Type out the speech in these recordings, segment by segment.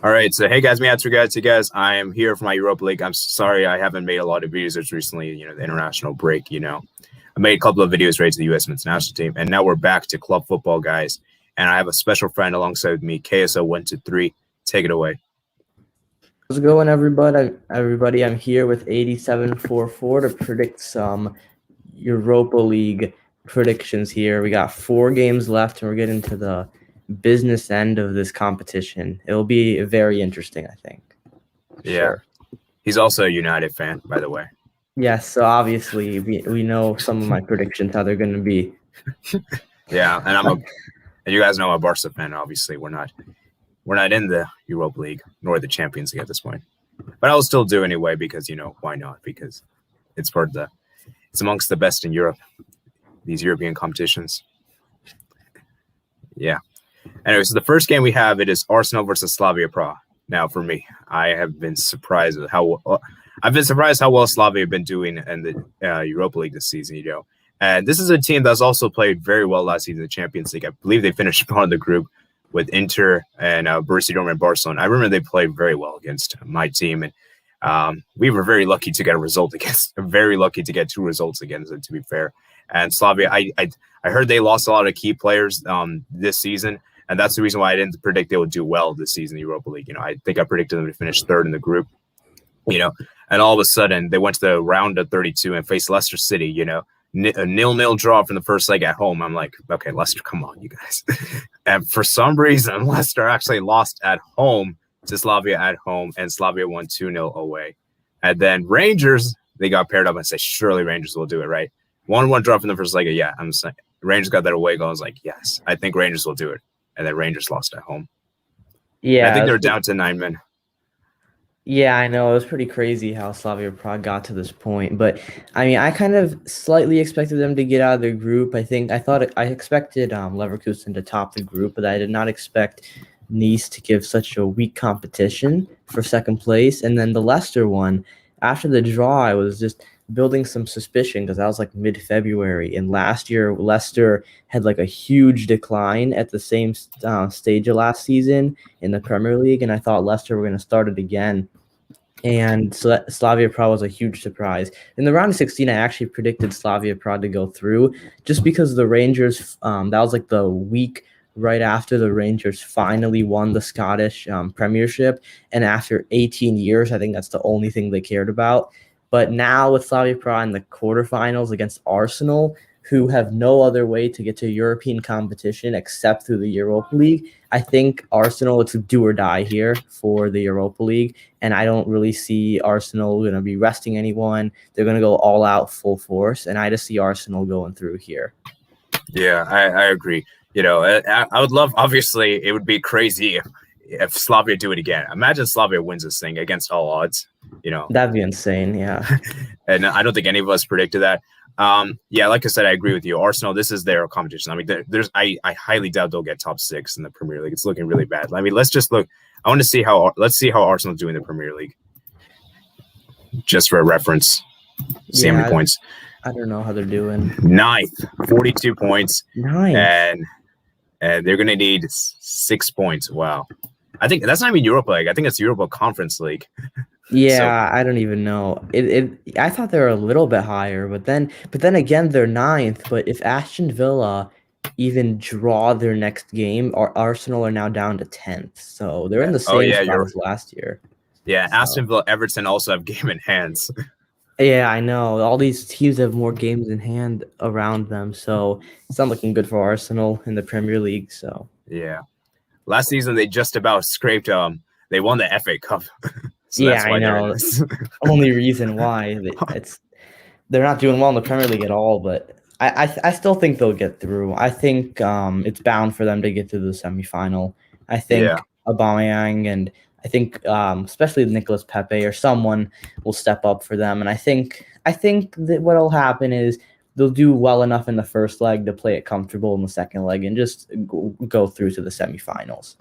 All right, so hey guys, hey guys, I am here for my Europa League. I'm sorry I haven't made a lot of videos recently, the international break, I made a couple of videos right to the U.S. men's national team, and now we're back to club football, guys. And I have a special friend alongside with me, Kso123. Take it away. How's it going, everybody? I'm here with 8744 to predict some Europa League predictions here. We got 4 games left, and we're getting to the business end of this competition. It'll be very interesting, I think. Yeah. Sure. He's also a United fan, by the way. Yes, so obviously we know some of my predictions, how they're going to be. Yeah, and you guys know I'm a Barca fan, obviously. We're not in the Europa League nor the Champions League at this point. But I'll still do anyway because, why not? Because it's amongst the best in Europe, these European competitions. Yeah. Anyway, so the first game we have, it is Arsenal versus Slavia Pro. Now, for me, I have been surprised at how well Slavia have been doing in the Europa League this season, And this is a team that's also played very well last season in the Champions League. I believe they finished part of the group with Inter and Borussia Dortmund and Barcelona. I remember they played very well against my team, and we were very lucky to get a result against. Very lucky to get 2 results against it, to be fair. And Slavia, I heard they lost a lot of key players this season, and that's the reason why I didn't predict they would do well this season in the Europa League. I think I predicted them to finish 3rd in the group, and all of a sudden they went to the round of 32 and faced Leicester City, a 0-0 draw from the first leg at home. I'm like, okay, Leicester, come on, you guys. And for some reason, Leicester actually lost at home to Slavia at home, and Slavia won 2-0 away. And then Rangers, they got paired up and said, surely Rangers will do it, right? 1-1 draw from the first leg. Yeah, I'm saying Rangers got that away goal. I was like, yes, I think Rangers will do it. And then Rangers lost at home. Yeah, I think they're down to 9 men. Yeah, I know. It was pretty crazy how Slavia Prague got to this point. But, I kind of slightly expected them to get out of their group. I expected Leverkusen to top the group, but I did not expect Nice to give such a weak competition for second place. And then the Leicester one, after the draw, I was just building some suspicion because that was like mid-February. And last year, Leicester had like a huge decline at the same stage of last season in the Premier League. And I thought Leicester were going to start it again. And so that Slavia Prague was a huge surprise. In the round of 16, I actually predicted Slavia Prague to go through just because the Rangers, that was like the week right after the Rangers finally won the Scottish Premiership. And after 18 years, I think that's the only thing they cared about. But now with Slavia Prague in the quarterfinals against Arsenal, who have no other way to get to European competition except through the Europa League, I think Arsenal, it's a do or die here for the Europa League. And I don't really see Arsenal going to be resting anyone. They're going to go all out full force. And I just see Arsenal going through here. Yeah, I agree. I would love, obviously, it would be crazy if Slavia do it again. Imagine Slavia wins this thing against all odds. That'd be insane. Yeah. And I don't think any of us predicted that. Yeah, like I said, I agree with you. Arsenal, this is their competition. I highly doubt they'll get top 6 in the Premier League. It's looking really bad. Let's just look. Let's see how Arsenal do in the Premier League. Just for a reference. See how many points. I don't know how they're doing. 9th, 42 points. 9th. And they're going to need 6 points. Wow. I think that's not even Europa League. I think it's Europa Conference League. Yeah, I don't even know. I thought they were a little bit higher, but then again, they're 9th. But if Aston Villa even draw their next game, Arsenal are now down to 10th. So they're in the same spot as last year. Yeah, so. Aston Villa, Everton also have game in hands. Yeah, I know. All these teams have more games in hand around them, so it's not looking good for Arsenal in the Premier League. So yeah, last season they just about scraped. They won the FA Cup. So yeah, I know. Only reason why they're not doing well in the Premier League at all. But I still think they'll get through. I think it's bound for them to get to the semifinal. I think Aubameyang and I think especially Nicolas Pepe or someone will step up for them. And I think that what will happen is they'll do well enough in the first leg to play it comfortable in the second leg and just go through to the semifinals.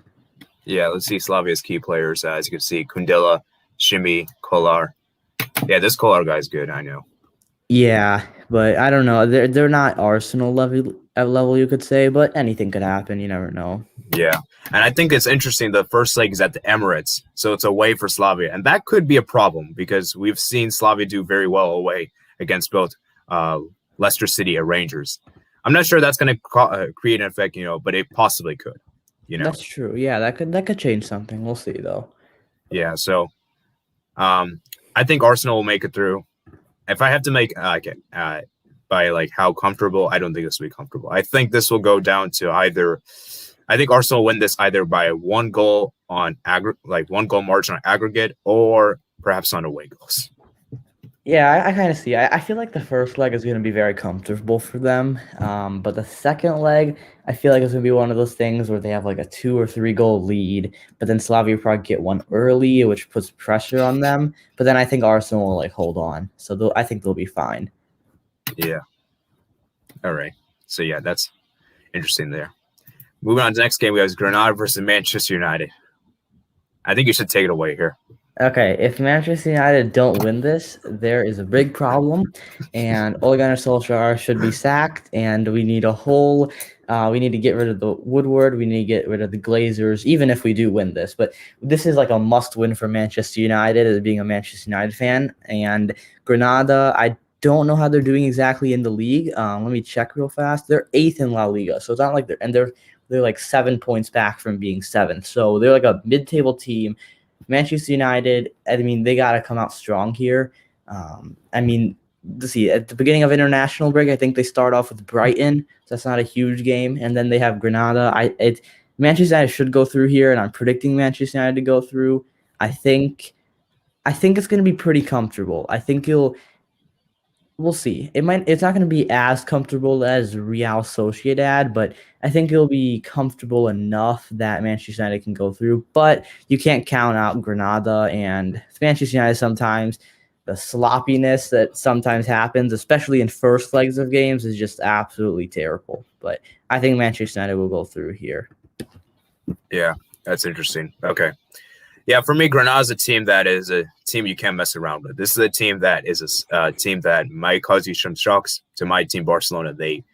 Yeah, let's see Slavia's key players. As you can see, Kundela, Shimi, Kolar. Yeah, this Kolar guy's good, I know. Yeah, but I don't know. They're not Arsenal level, you could say, but anything could happen. You never know. Yeah. And I think it's interesting. The first leg is at the Emirates, so it's away for Slavia. And that could be a problem because we've seen Slavia do very well away against both Leicester City and Rangers. I'm not sure that's going to create an effect, but it possibly could. That's true. Yeah, that could change something. We'll see, though. Yeah, so I think Arsenal will make it through. If I have to make by like how comfortable, I don't think this will be comfortable. I think this will go down to either. I think Arsenal will win this either by one goal on one goal margin on aggregate, or perhaps on away goals. Yeah, I kind of see. I feel like the first leg is going to be very comfortable for them, but the second leg, I feel like it's going to be one of those things where they have like a 2 or 3 goal lead, but then Slavia probably get one early, which puts pressure on them. But then I think Arsenal will like hold on, so I think they'll be fine. Yeah. All right. So yeah, that's interesting there. Moving on to the next game, we have Granada versus Manchester United. I think you should take it away here. Okay, if Manchester United don't win this, there is a big problem, and Ole Gunnar Solskjaer should be sacked, and we need we need to get rid of the Woodward, we need to get rid of the Glazers, even if we do win this. But this is like a must-win for Manchester United as being a Manchester United fan, and Granada, I don't know how they're doing exactly in the league. Let me check real fast. They're 8th in La Liga, so it's not like they're like 7 points back from being 7th, so they're like a mid-table team. Manchester United, I mean, they got to come out strong here. Let's see, at the beginning of international break, I think they start off with Brighton, so that's not a huge game, and then they have Granada. Manchester United should go through here, and I'm predicting Manchester United to go through. I think it's going to be pretty comfortable. I think we'll see. It's not going to be as comfortable as Real Sociedad, but I think it'll be comfortable enough that Manchester United can go through. But you can't count out Granada, and Manchester United sometimes, the sloppiness that sometimes happens, especially in first legs of games, is just absolutely terrible. But I think Manchester United will go through here. Yeah, that's interesting. Okay. Yeah, for me, Granada's a team that is a team you can't mess around with. This is a team that is a team that might cause you some shocks. To my team, Barcelona, they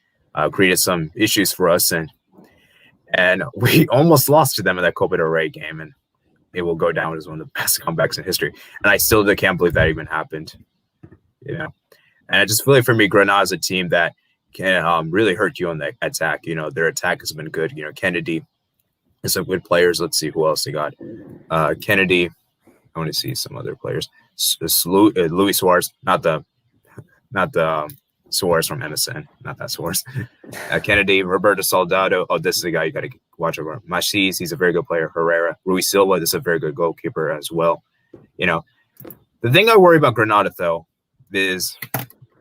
created some issues for us, and we almost lost to them in that Copa del Rey game, and it will go down as one of the best comebacks in history. And I still can't believe that even happened. And I just feel like for me, Granada's a team that can really hurt you on the attack. Their attack has been good. Kennedy. And some good players. Let's see who else they got. Kennedy. I want to see some other players. Luis Suarez, not the Suarez from MSN, not that Suarez. Kennedy, Roberto Soldado. Oh, this is the guy you got to watch over. Machis, he's a very good player. Herrera, Rui Silva, this is a very good goalkeeper as well. The thing I worry about Granada though is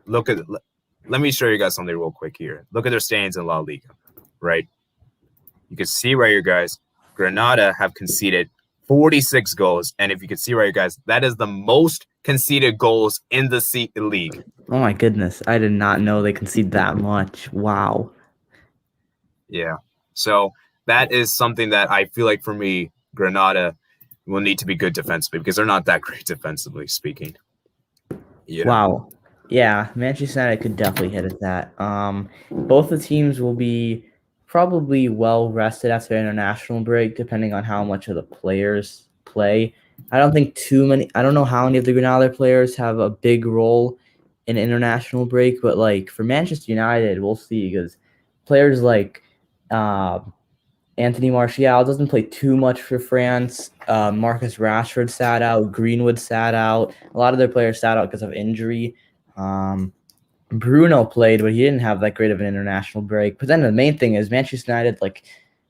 let me show you guys something real quick here. Look at their standings in La Liga, right? You can see right here, guys, Granada have conceded 46 goals. And if you can see right here, guys, that is the most conceded goals in the league. Oh, my goodness. I did not know they concede that much. Wow. Yeah. So that is something that I feel like for me, Granada will need to be good defensively because they're not that great defensively speaking. Wow. Yeah, Manchester United could definitely hit at that. Both the teams will be probably well rested after international break, depending on how much of the players play. I don't know how many of the Granada players have a big role in international break, but like for Manchester United, we'll see because players like Anthony Martial doesn't play too much for France. Marcus Rashford sat out. Greenwood sat out. A lot of their players sat out because of injury. Bruno played, but he didn't have that great of an international break. But then the main thing is Manchester United,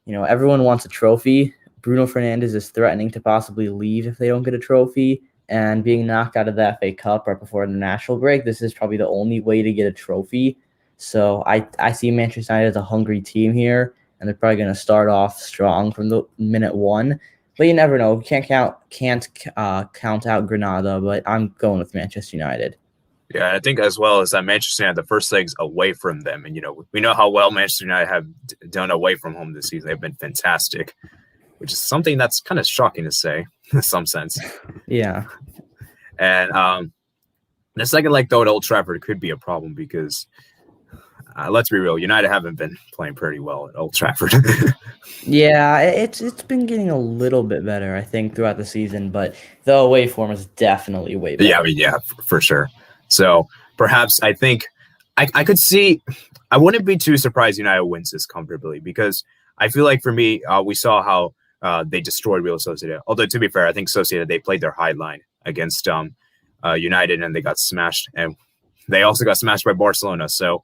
everyone wants a trophy. Bruno Fernandes is threatening to possibly leave if they don't get a trophy. And being knocked out of the FA Cup right before the national break, this is probably the only way to get a trophy. So I see Manchester United as a hungry team here, and they're probably going to start off strong from the minute one. But you never know. Can't count out Granada, but I'm going with Manchester United. Yeah, I think as well as that Manchester United, the first leg's away from them. And, we know how well Manchester United have done away from home this season. They've been fantastic, which is something that's kind of shocking to say in some sense. Yeah. And the second leg, though, at Old Trafford could be a problem because let's be real. United haven't been playing pretty well at Old Trafford. Yeah, it's been getting a little bit better, I think, throughout the season, but the away form is definitely way better. Yeah, I mean, yeah, for sure. So perhaps I think I could see. I wouldn't be too surprised United wins this comfortably because I feel like for me, we saw how they destroyed Real Sociedad. Although to be fair, I think Sociedad they played their high line against United and they got smashed, and they also got smashed by Barcelona. So,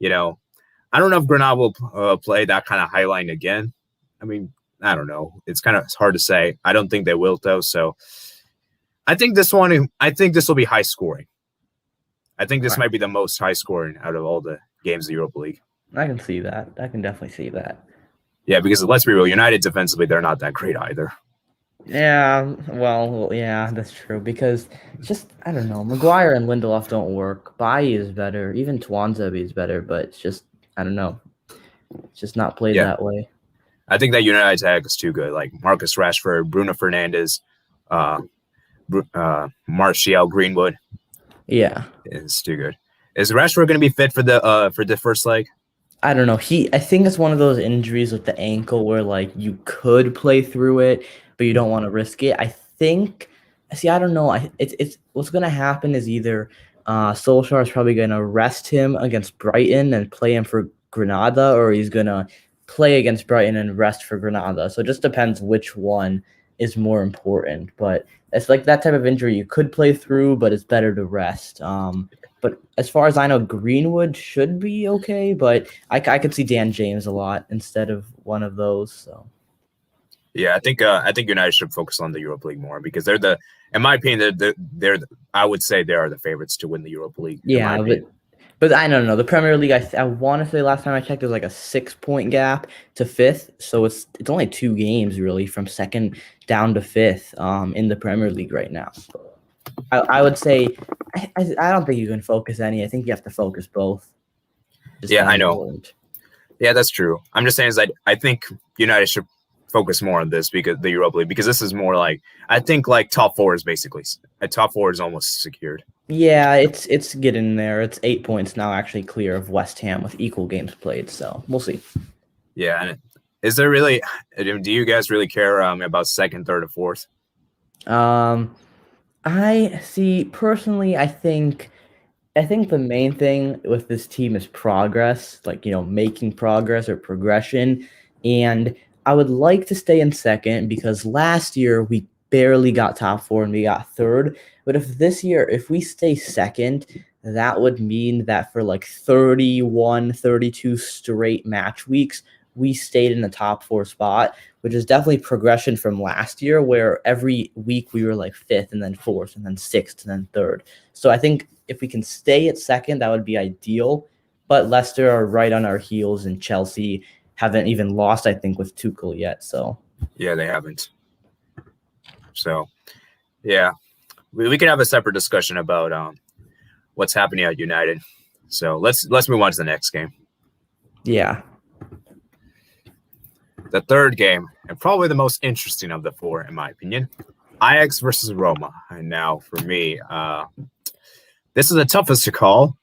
I don't know if Granada will play that kind of high line again. I mean, I don't know. It's hard to say. I don't think they will though. So, I think this will be high scoring. I think this might be the most high scoring out of all the games of the Europa League. I can see that. I can definitely see that. Yeah, because let's be real, United defensively, they're not that great either. Yeah, well, yeah, that's true. Because it's just, I don't know, Maguire and Lindelof don't work. Bailly is better. Even Tuanzebe is better, but it's just, I don't know. It's just not played that way. I think that United's attack is too good. Like Marcus Rashford, Bruno Fernandes, Martial, Greenwood. Yeah, it's too good. Is Rashford going to be fit for the first leg? I don't know. I think it's one of those injuries with the ankle where like you could play through it, but you don't want to risk it. I don't know. It's what's going to happen is either Solskjaer is probably going to rest him against Brighton and play him for Granada, or he's going to play against Brighton and rest for Granada. So it just depends which one is more important. But it's like that type of injury you could play through, but it's better to rest. But as far as I know, Greenwood should be okay, but I could see Dan James a lot instead of one of those. So, yeah, I think United should focus on the Europa League more because in my opinion, I would say they are the favorites to win the Europa League. Yeah, but I don't know. The Premier League, I want to say last time I checked, there's like a 6-point gap to 5th, so it's only 2 games really from 2nd down to 5th in the Premier League right now. So I would say I don't think you can focus any. I think you have to focus both. Yeah, I know. Important. Yeah, that's true. I'm just saying is I think United should focus more on this because the Europa League, because this is more like I think like top 4 is basically top 4 is almost secured. Yeah, it's getting there. It's 8 points now, actually clear of West Ham with equal games played. So we'll see. Yeah, and is there really? Do you guys really care about 2nd, 3rd, or 4th? I see personally. I think the main thing with this team is progress, like making progress or progression, and I would like to stay in 2nd because last year we barely got top 4 and we got 3rd. But if this year, if we stay 2nd, that would mean that for like 31, 32 straight match weeks, we stayed in the top 4 spot, which is definitely progression from last year where every week we were like 5th and then 4th and then 6th and then 3rd. So I think if we can stay at 2nd, that would be ideal. But Leicester are right on our heels and Chelsea haven't even lost, I think, with Tuchel yet. So yeah, they haven't. So, yeah, we can have a separate discussion about what's happening at United. So let's move on to the next game. Yeah. The 3rd game, and probably the most interesting of the 4, in my opinion, Ajax versus Roma. And now, for me, this is the toughest to call.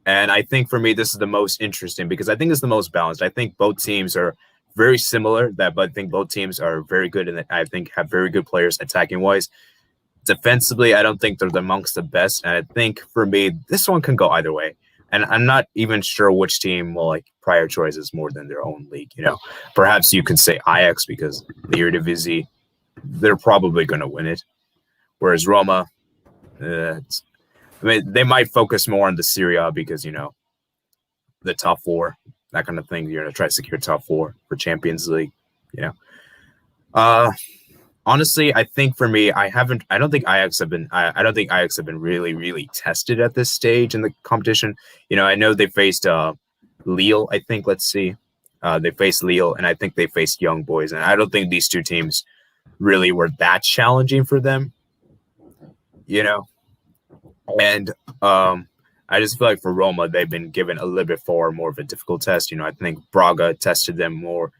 And I think, for me, this is the most interesting because I think it's the most balanced. I think both teams are very similar, but I think both teams are very good and I think have very good players attacking-wise. Defensively, I don't think they're amongst the best. And I think, for me, this one can go either way. And I'm not even sure which team will prioritize more than their own league. Perhaps you could say Ajax because the Eredivisie, they're probably going to win it. Whereas Roma, they might focus more on the Serie A because, the top 4, that kind of thing. You're going to try to secure top 4 for Champions League, Honestly, I think for me, I don't think Ajax have been really, really tested at this stage in the competition. I know they faced Lille, I think. Let's see. They faced Lille, and I think they faced Young Boys. And I don't think these two teams really were that challenging for them, And I just feel like for Roma, they've been given a little bit more of a difficult test. I think Braga tested them more.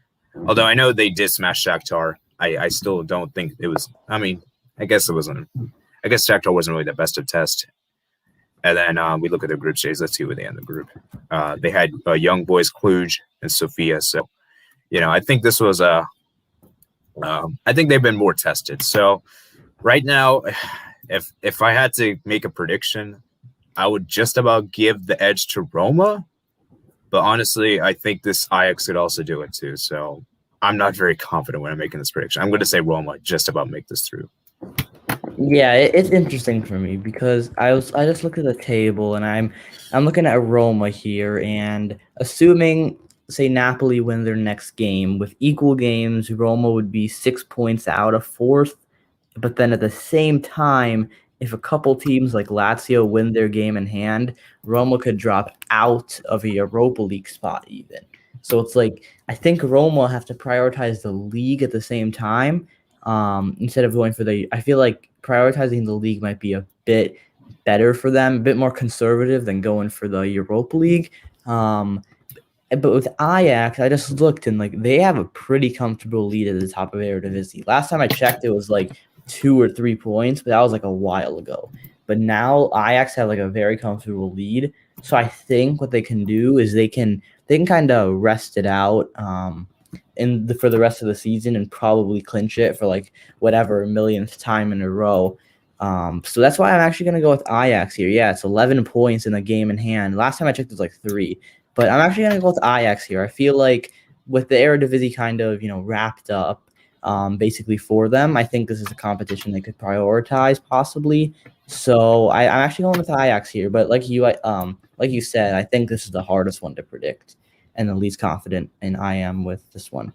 Although I know they did smash Shakhtar. I still don't think it was. I guess it wasn't. I guess Shakhtar wasn't really the best of test. And then we look at their group stage. Let's see where they end the group. They had Young Boys, Cluj, and Sofia. So, I think this was I think they've been more tested. So right now, if I had to make a prediction, I would just about give the edge to Roma. But honestly, I think this Ajax could also do it too. So I'm not very confident when I'm making this prediction. I'm going to say Roma just about make this through. Yeah, it's interesting for me because I just looked at the table and I'm looking at Roma here, and assuming say Napoli win their next game with equal games, Roma would be 6 points out of fourth. But then at the same time, if a couple teams like Lazio win their game in hand, Roma could drop out of a Europa League spot even. So it's like I think Roma have to prioritize the league at the same time instead of going for I feel like prioritizing the league might be a bit better for them, a bit more conservative than going for the Europa League. But with Ajax, I just looked and like they have a pretty comfortable lead at the top of Eredivisie. Last time I checked, it was like 2 or 3 points, but that was like a while ago. But now Ajax have like a very comfortable lead. So I think what they can do is they can kind of rest it out for the rest of the season and probably clinch it for like whatever millionth time in a row. So that's why I'm actually going to go with Ajax here. Yeah, it's 11 points in the game in hand. Last time I checked, it was like 3. But I'm actually going to go with Ajax here. I feel like with the Eredivisie kind of, wrapped up basically for them, I think this is a competition they could prioritize possibly. So I'm actually going with Ajax here. But like you said, I think this is the hardest one to predict and the least confident in I am with this one.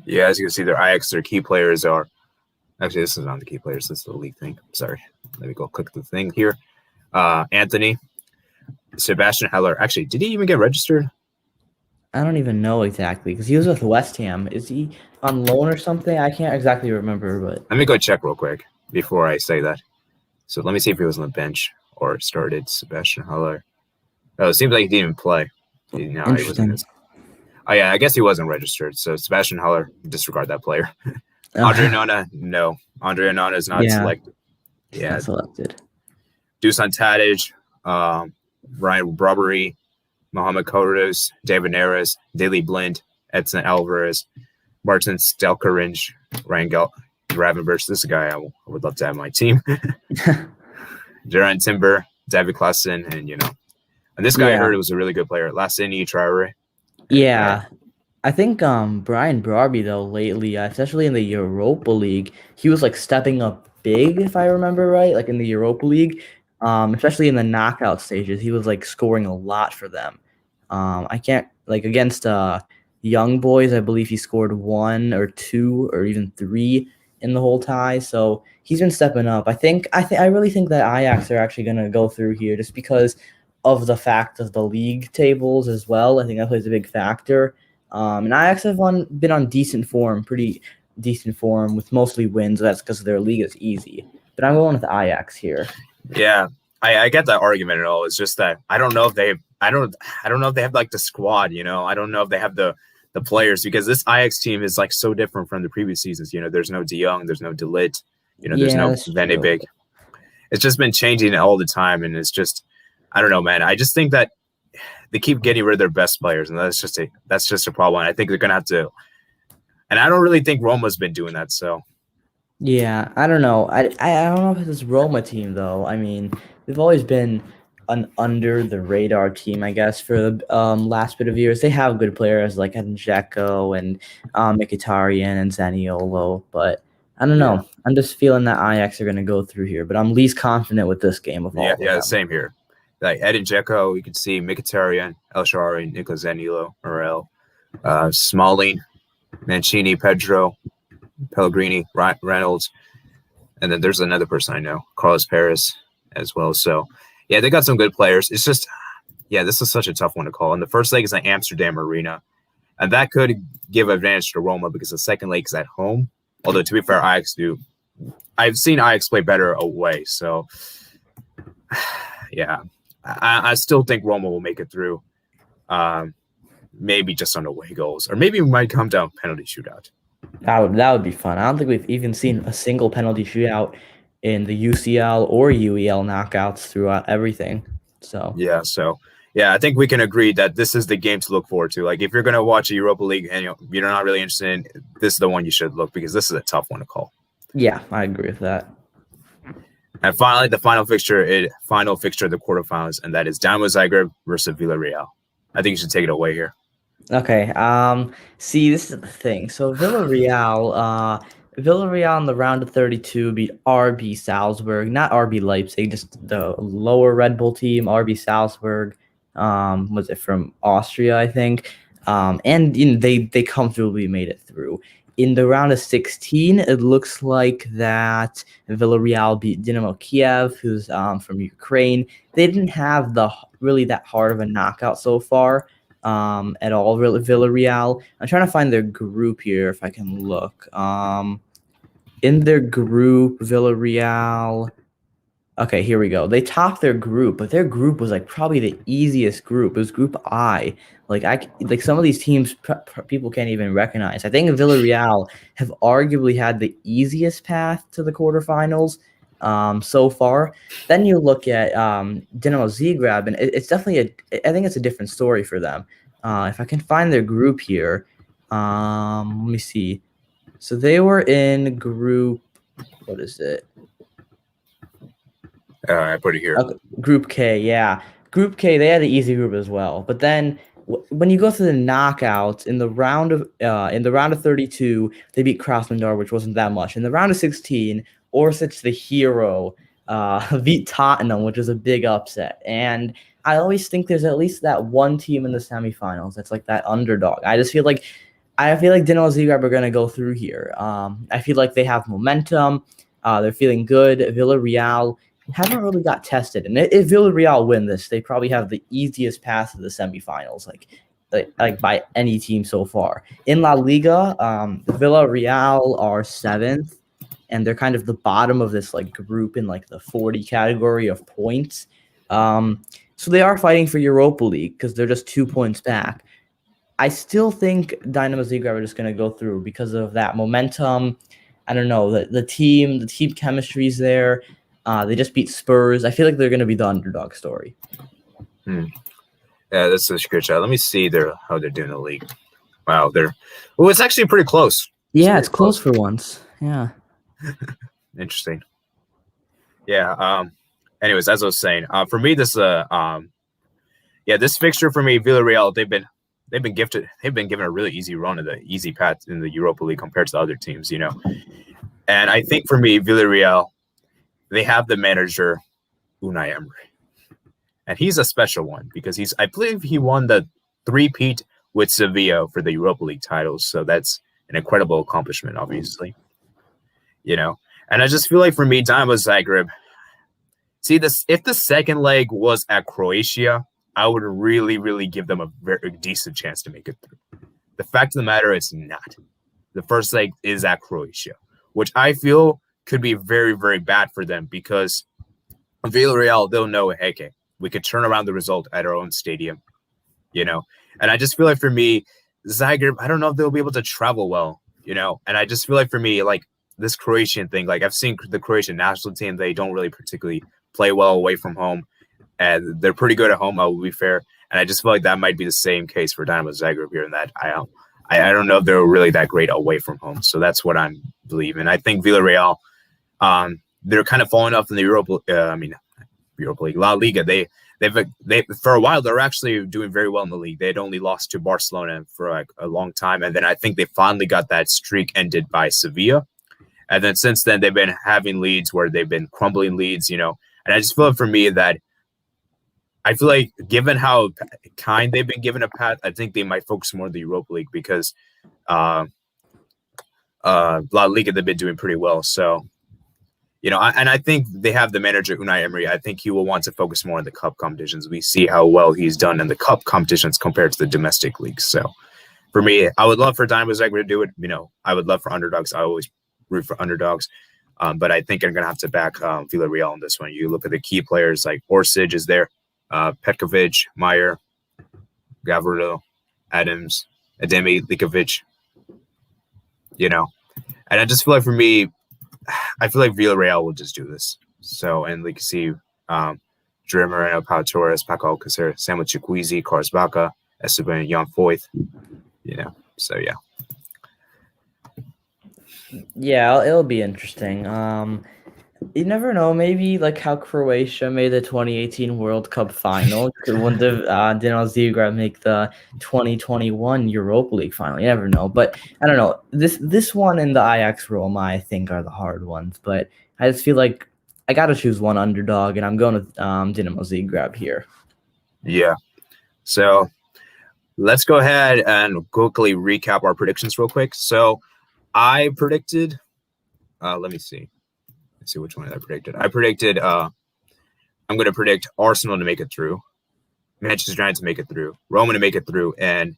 Yeah, as you can see, their key players are actually this is not the key players. This is the league thing. Sorry, let me go click the thing here. Anthony, Sebastian Haller. Actually, did he even get registered? I don't even know exactly because he was with West Ham. Is he on loan or something? I can't exactly remember, but let me go check real quick before I say that. So let me see if he was on the bench or started. Sebastian Haller. Oh, it seems like he didn't even play. No, he wasn't. Oh yeah, I guess he wasn't registered. So Sebastian Haller, disregard that player. Andre Onana, no. Andre Onana is not selected. Yeah, not selected. Dusan Tadic, Ryan Robbery, Mohamed Kouros, David Neres, Daley Blind, Edson Alvarez, Martin Stelkaringe, Ryan Gravenberch. This is a guy I would love to have on my team. Duran Timber, David Klaassen, and this guy I heard was a really good player. Lassini Traore. Yeah. I think Brian Brarby, though, lately, especially in the Europa League, he was like stepping up big, if I remember right, like in the Europa League, especially in the knockout stages. He was like scoring a lot for them. I can't like against Young Boys, I believe he scored 1 or 2 or even 3 in the whole tie. So he's been stepping up. I really think that Ajax are actually going to go through here just because of the fact of the league tables as well. I think that plays a big factor. And Ajax have been on pretty decent form with mostly wins. That's because their league is easy. But I'm going with Ajax here. Yeah, I get that argument at all. It's just that I don't know if they have like the squad. I don't know if they have the players because this Ajax team is like so different from the previous seasons. There's no De Jong, there's no De Ligt, there's no Van de Beek. It's just been changing all the time, and it's just I don't know, man. I just think that they keep getting rid of their best players, and that's just a problem. I think they're gonna have to, and I don't really think Roma's been doing that. So, yeah, I don't know. I don't know if this Roma team though. I mean, they've always been an under the radar team, I guess, for the last bit of years. They have good players like Dzeko and Mkhitaryan and Zaniolo, but I don't know. I'm just feeling that Ajax are gonna go through here, but I'm least confident with this game of all. Yeah, same here. Like Edin Dzeko, you can see Mkhitaryan, El Shaarawy, Nicolas Zaniolo, Morel, Smalling, Mancini, Pedro, Pellegrini, Reynolds, and then there's another person I know, Carlos Perez as well. So, yeah, they got some good players. It's just, this is such a tough one to call. And the first leg is at Amsterdam Arena, and that could give advantage to Roma because the second leg is at home. Although, to be fair, I've seen Ajax play better away. So, yeah. I still think Roma will make it through. Maybe just on away goals, or maybe we might come down penalty shootout. That would be fun. I don't think we've even seen a single penalty shootout in the UCL or UEL knockouts throughout everything. So I think we can agree that this is the game to look forward to. Like, if you're going to watch a Europa League and you're not really interested in, this is the one you should look, because this is a tough one to call. Yeah, I agree with that. And finally, the final fixture of the quarterfinals, and that is Dinamo Zagreb versus Villarreal. I think you should take it away here. Okay. See, this is the thing. So Villarreal in the round of 32 beat RB Salzburg, not RB Leipzig, just the lower Red Bull team, RB Salzburg. Was it from Austria, I think? And they comfortably made it through. In the round of 16, it looks like that Villarreal beat Dynamo Kiev, who's from Ukraine. They didn't have really that hard of a knockout so far. At all, Villarreal. I'm trying to find their group here if I can look. In their group, Villarreal. Okay, here we go. They topped their group, but their group was like probably the easiest group. It was Group I. Like some of these teams, people can't even recognize. I think Villarreal have arguably had the easiest path to the quarterfinals so far. Then you look at Dinamo Zagreb, and it's definitely I think it's a different story for them. If I can find their group here, let me see. So they were in group. What is it? I put it here. Group K, yeah. Group K, they had an easy group as well. But then when you go through the knockouts in the round of 32, they beat Krasnodar, which wasn't that much. In the round of 16, Orsic, the hero, beat Tottenham, which was a big upset. And I always think there's at least that one team in the semifinals that's like that underdog. I feel like Dinamo Zagreb are going to go through here. I feel like they have momentum. They're feeling good. Villarreal haven't really got tested, and if Villarreal win this, they probably have the easiest path to the semifinals, like by any team so far. In La Liga, Villarreal are 7th, and they're kind of the bottom of this like group in like the 40 category of points. So they are fighting for Europa League because they're just 2 points back. I still think Dinamo Zagreb are just going to go through because of that momentum. I don't know, the team chemistry is there. They just beat Spurs. I feel like they're going to be the underdog story. Yeah, that's a good shot. Let me see how they're doing in the league. Wow, it's actually pretty close. Yeah, it's close for once. Yeah. Interesting. Yeah. Anyways, as I was saying, for me, this fixture for me, Villarreal, they've been given a really easy run of the easy path in the Europa League compared to the other teams, And I think for me, Villarreal, they have the manager, Unai Emery. And he's a special one because I believe he won the 3-peat with Sevilla for the Europa League titles. So that's an incredible accomplishment, obviously. And I just feel like for me, Dinamo Zagreb, if the second leg was at Croatia, I would really, really give them a very decent chance to make it through. The fact of the matter is not. The first leg is at Croatia, which I feel could be very, very bad for them because Villarreal, they'll know, hey, okay, we could turn around the result at our own stadium, And I just feel like for me, Zagreb, I don't know if they'll be able to travel well, And I just feel like for me, like this Croatian thing, like I've seen the Croatian national team, they don't really particularly play well away from home, and they're pretty good at home, I will be fair. And I just feel like that might be the same case for Dinamo Zagreb here in that I don't know if they're really that great away from home. So that's what I'm believing. I think Villarreal, they're kind of falling off in the Europa League, La Liga. They for a while they're actually doing very well in the league. They had only lost to Barcelona for like a long time, and then I think they finally got that streak ended by Sevilla. And then since then they've been having leads where they've been crumbling leads, And I just feel like for me that I feel like given how kind they've been given a path, I think they might focus more on the Europa League because La Liga they've been doing pretty well. So. And I think they have the manager, Unai Emery. I think he will want to focus more on the cup competitions. We see how well he's done in the cup competitions compared to the domestic leagues. So for me, I would love for Dinamo Zagreb to do it. I would love for underdogs. I always root for underdogs. But I think I'm going to have to back Villarreal on this one. You look at the key players like Orsic is there, Petkovic, Meyer, Gavrilo, Adams, Ademi, Likovic. And I just feel like for me, I feel like Villarreal will just do this. So, and like you see, Dre Moreno, Pau Torres, Paco Alcacer, Samuel Chukwueze, Carlos Baca, Esteban Jan Foyth. So yeah. Yeah, it'll be interesting. You never know. Maybe like how Croatia made the 2018 World Cup final. Wouldn't have Dinamo Zagreb make the 2021 Europa League final? You never know. But I don't know. This one and the Ajax Roma, I think, are the hard ones. But I just feel like I got to choose one underdog, and I'm going with Dinamo Zagreb here. Yeah. So let's go ahead and quickly recap our predictions real quick. So I predicted. Let me see. Let's see which one I predicted. I predicted. I'm going to predict Arsenal to make it through, Manchester United to make it through, Roma to make it through, and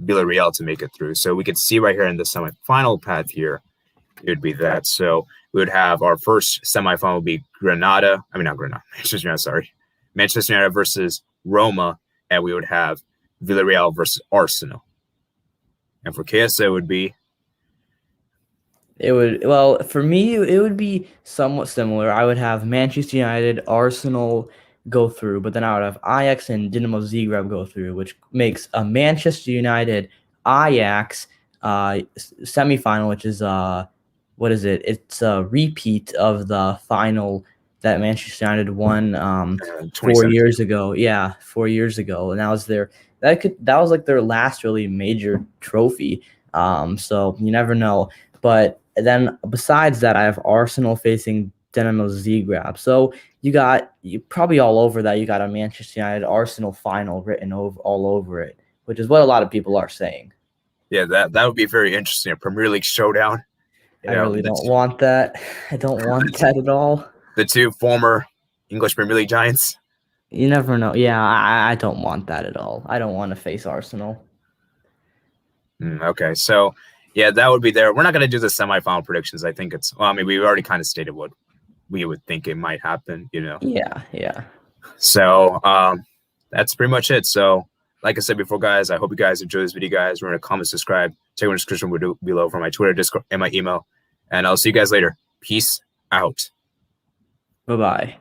Villarreal to make it through. So we can see right here in the semifinal path here, it would be that. So we would have our first semifinal would be Granada. I mean, not Granada. Manchester United. Sorry, Manchester United versus Roma, and we would have Villarreal versus Arsenal. And for KSA, it would be. For me, it would be somewhat similar. I would have Manchester United, Arsenal go through, but then I would have Ajax and Dinamo Zagreb go through, which makes a Manchester United Ajax semifinal, which is what is it? It's a repeat of the final that Manchester United won 4 years ago. Yeah, 4 years ago, and that was like their last really major trophy. So you never know, but. Then besides that, I have Arsenal facing Dinamo Zagreb. So you probably all over that. You got a Manchester United Arsenal final written all over it, which is what a lot of people are saying. Yeah, that would be very interesting. A Premier League showdown. I really don't want that. I don't want that at all. The two former English Premier League giants. You never know. Yeah, I don't want that at all. I don't want to face Arsenal. Okay, so. Yeah, that would be there. We're not going to do the semifinal predictions. I think we've already kind of stated what we would think it might happen, Yeah. So that's pretty much it. So like I said before, guys, I hope you guys enjoy this video, guys. Remember to comment, subscribe, check in the description below for my Twitter, Discord, and my email. And I'll see you guys later. Peace out. Bye-bye.